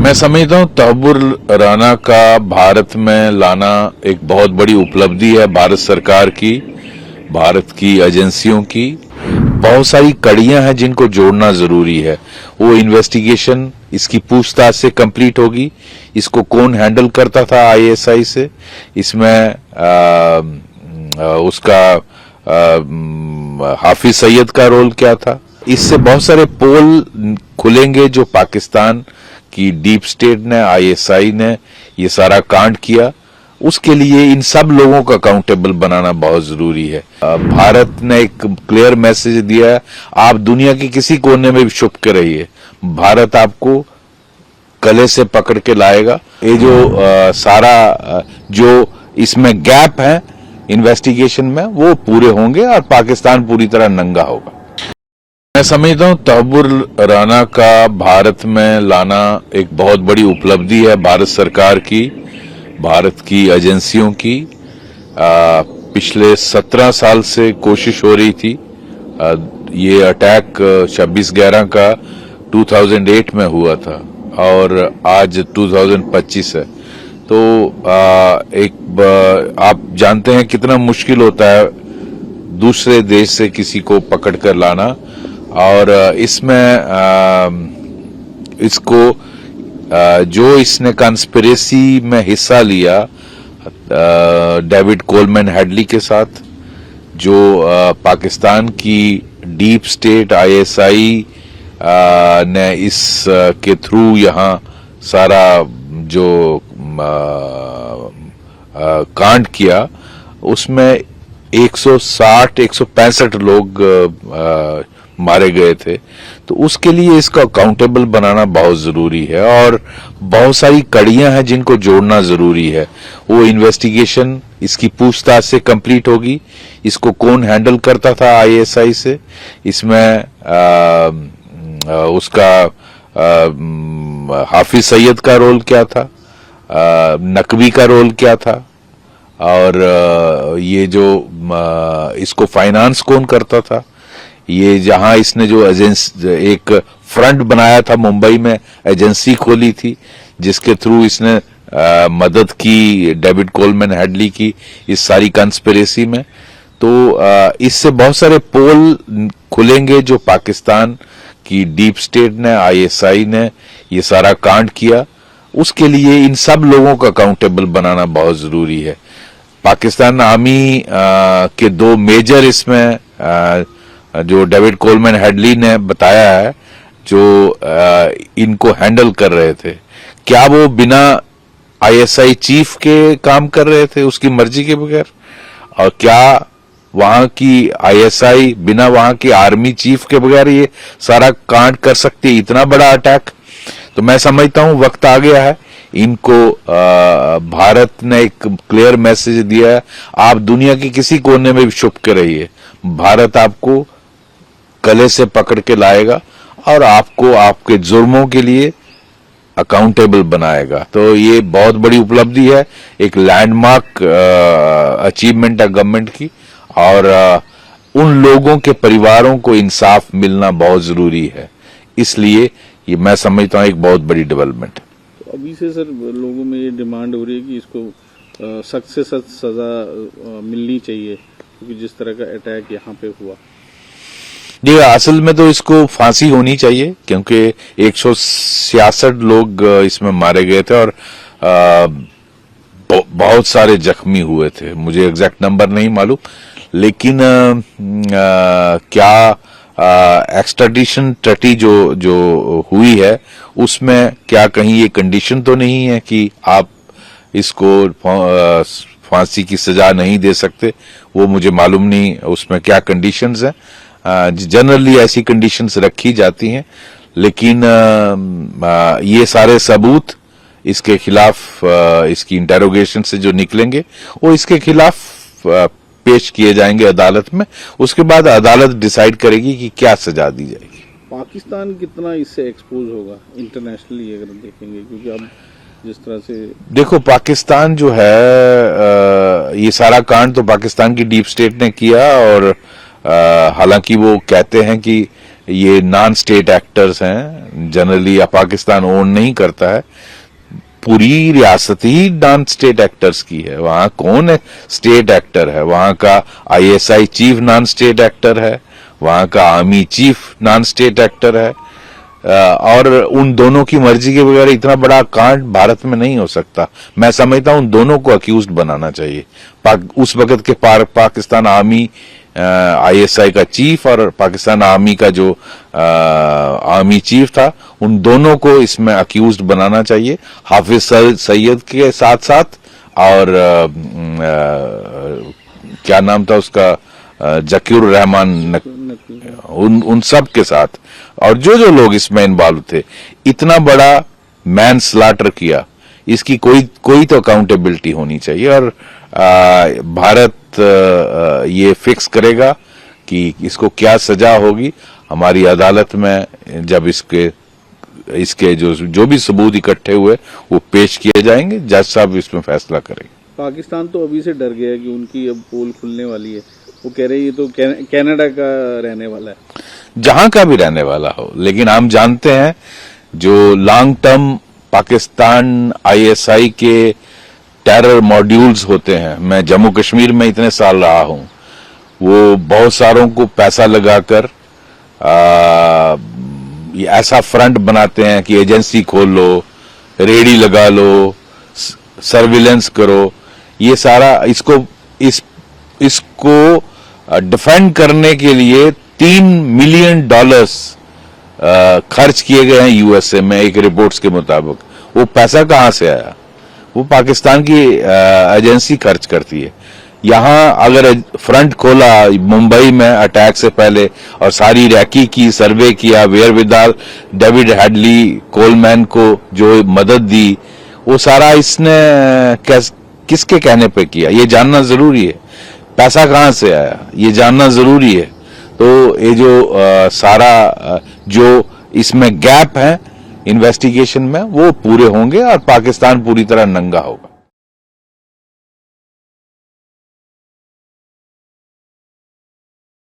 मैं समझता हूं तहव्वुर राना का भारत में लाना एक बहुत बड़ी उपलब्धि है भारत सरकार की, भारत की एजेंसियों की। बहुत सारी कड़ियां हैं जिनको जोड़ना जरूरी है। वो इन्वेस्टिगेशन इसकी पूछताछ से कंप्लीट होगी। इसको कौन हैंडल करता था आईएसआई से, इसमें उसका हाफिज सईद का रोल क्या था। इससे बहुत सारे पोल खुलेंगे जो पाकिस्तान की डीप स्टेट ने, आईएसआई ने ये सारा कांड किया। उसके लिए इन सब लोगों को अकाउंटेबल बनाना बहुत जरूरी है। भारत ने एक क्लियर मैसेज दिया है, आप दुनिया के किसी कोने में भी छुप के रहिए, भारत आपको गले से पकड़ के लाएगा। ये जो सारा जो इसमें गैप है इन्वेस्टिगेशन में, वो पूरे होंगे और पाकिस्तान पूरी तरह नंगा होगा। मैं समझता हूं तहव्वुर राना का भारत में लाना एक बहुत बड़ी उपलब्धि है भारत सरकार की, भारत की एजेंसियों की। पिछले 17 साल से कोशिश हो रही थी। ये अटैक 26/11 का 2008 में हुआ था और आज 2025 है। तो आप जानते हैं कितना मुश्किल होता है दूसरे देश से किसी को पकड़ कर लाना। और इसमें इसको जो इसने कंस्पिरेसी में हिस्सा लिया डेविड कोलमैन हेडली के साथ, जो पाकिस्तान की डीप स्टेट आईएसआई ने इस के थ्रू यहाँ सारा जो कांड किया, उसमें 165 लोग मारे गए थे। तो उसके लिए इसका अकाउंटेबल बनाना बहुत जरूरी है और बहुत सारी कड़ियां हैं जिनको जोड़ना जरूरी है। वो इन्वेस्टिगेशन इसकी पूछताछ से कंप्लीट होगी। इसको कौन हैंडल करता था आईएसआई से, इसमें उसका हाफिज सईद का रोल क्या था, नकवी का रोल क्या था, और ये जो इसको फाइनेंस कौन करता था। ये जहां इसने जो एक फ्रंट बनाया था मुंबई में, एजेंसी खोली थी जिसके थ्रू इसने मदद की डेविड कोलमैन हेडली की इस सारी कंस्पिरेसी में। तो इससे बहुत सारे पोल खुलेंगे जो पाकिस्तान की डीप स्टेट ने, आईएसआई ने ये सारा कांड किया। उसके लिए इन सब लोगों को अकाउंटेबल बनाना बहुत जरूरी है। पाकिस्तान आर्मी के दो मेजर इसमें जो डेविड कोलमैन हेडली ने बताया है, जो इनको हैंडल कर रहे थे, क्या वो बिना आईएसआई चीफ के काम कर रहे थे उसकी मर्जी के बगैर, और क्या वहां की आईएसआई बिना वहां की आर्मी चीफ के बगैर ये सारा कांड कर सकती है, इतना बड़ा अटैक। तो मैं समझता हूं वक्त आ गया है। इनको भारत ने एक क्लियर मैसेज दिया है, आप दुनिया के किसी कोने में भी छुप के रहिए, भारत आपको गले से पकड़ के लाएगा और आपको आपके जुर्मों के लिए अकाउंटेबल बनाएगा। तो ये बहुत बड़ी उपलब्धि है, एक लैंडमार्क अचीवमेंट है गवर्नमेंट की, और उन लोगों के परिवारों को इंसाफ मिलना बहुत जरूरी है। इसलिए ये मैं समझता हूं एक बहुत बड़ी डेवलपमेंट है। तो अभी से सर लोगों में ये डिमांड हो रही है कि इसको सख्त से सख्त सजा मिलनी चाहिए, क्योंकि जिस तरह का अटैक यहाँ पे हुआ। जी, असल में तो इसको फांसी होनी चाहिए, क्योंकि 166 लोग इसमें मारे गए थे और बहुत सारे जख्मी हुए थे। मुझे एग्जैक्ट नंबर नहीं मालूम, लेकिन क्या एक्सट्राडिशन ट्रीटी जो हुई है उसमें क्या कहीं ये कंडीशन तो नहीं है कि आप इसको फांसी की सजा नहीं दे सकते? वो मुझे मालूम नहीं उसमें क्या कंडीशंस हैं। जनरली ऐसी कंडीशंस रखी जाती हैं, लेकिन ये सारे सबूत इसके खिलाफ इसकी इंटेरोगेशन से जो निकलेंगे वो इसके खिलाफ पेश किए जाएंगे अदालत में। उसके बाद अदालत डिसाइड करेगी कि क्या सजा दी जाएगी। पाकिस्तान कितना इससे एक्सपोज होगा इंटरनेशनली अगर देखेंगे, क्योंकि अब जिस तरह से देखो पाकिस्तान जो है ये सारा कांड तो पाकिस्तान की डीप स्टेट ने किया, और हालांकि वो कहते हैं कि ये नॉन स्टेट एक्टर्स हैं, जनरली पाकिस्तान ओन नहीं करता है, पूरी रियासत ही नॉन स्टेट एक्टर्स की है। वहां कौन है स्टेट एक्टर है? वहां का ISI chief non state actor है, वहां का army chief non state actor है, और उन दोनों की मर्जी के बगैर इतना बड़ा कांड भारत में नहीं हो सकता। मैं समझता हूं उन दोनों को अक्यूज्ड बनाना चाहिए। उस वक्त के पाकिस्तान आर्मी आईएसआई का चीफ और पाकिस्तान आर्मी का जो आर्मी चीफ था, उन दोनों को इसमें अक्यूज्ड बनाना चाहिए, हाफिज सईद के साथ साथ, और क्या नाम था उसका, जकीर रहमान, उन सब के साथ, और जो लोग इसमें इन्वॉल्व थे। इतना बड़ा मैन स्लाटर किया, इसकी कोई तो अकाउंटेबिलिटी होनी चाहिए। और भारत ये फिक्स करेगा कि इसको क्या सजा होगी हमारी अदालत में, जब इसके जो भी सबूत इकट्ठे हुए वो पेश किए जाएंगे, जज साहब इसमें फैसला करेंगे। पाकिस्तान तो अभी से डर गया है कि उनकी अब पोल खुलने वाली है। वो कह रहे हैं ये तो कनाडा का रहने वाला है, जहां का भी रहने वाला हो, लेकिन हम जानते हैं जो लॉन्ग टर्म पाकिस्तान आईएसआई के टेरर मॉड्यूल्स होते हैं, मैं जम्मू कश्मीर में इतने साल रहा हूं, वो बहुत सारों को पैसा लगाकर ऐसा फ्रंट बनाते हैं कि एजेंसी खोल लो, रेडी लगा लो, सर्विलेंस करो। ये सारा इसको डिफेंड करने के लिए $3 मिलियन खर्च किए गए हैं यूएसए में, एक रिपोर्ट्स के मुताबिक। वो पैसा कहां से आया? वो पाकिस्तान की एजेंसी खर्च करती है। यहां अगर फ्रंट खोला मुंबई में अटैक से पहले और सारी रैकी की, सर्वे किया, where Vidal David Headley Coleman को जो मदद दी, वो सारा इसने किसके कहने पे किया, ये जानना जरूरी है। पैसा कहां से आया ये जानना जरूरी है। तो ये जो सारा जो इसमें गैप है इन्वेस्टिगेशन में, वो पूरे होंगे और पाकिस्तान पूरी तरह नंगा होगा।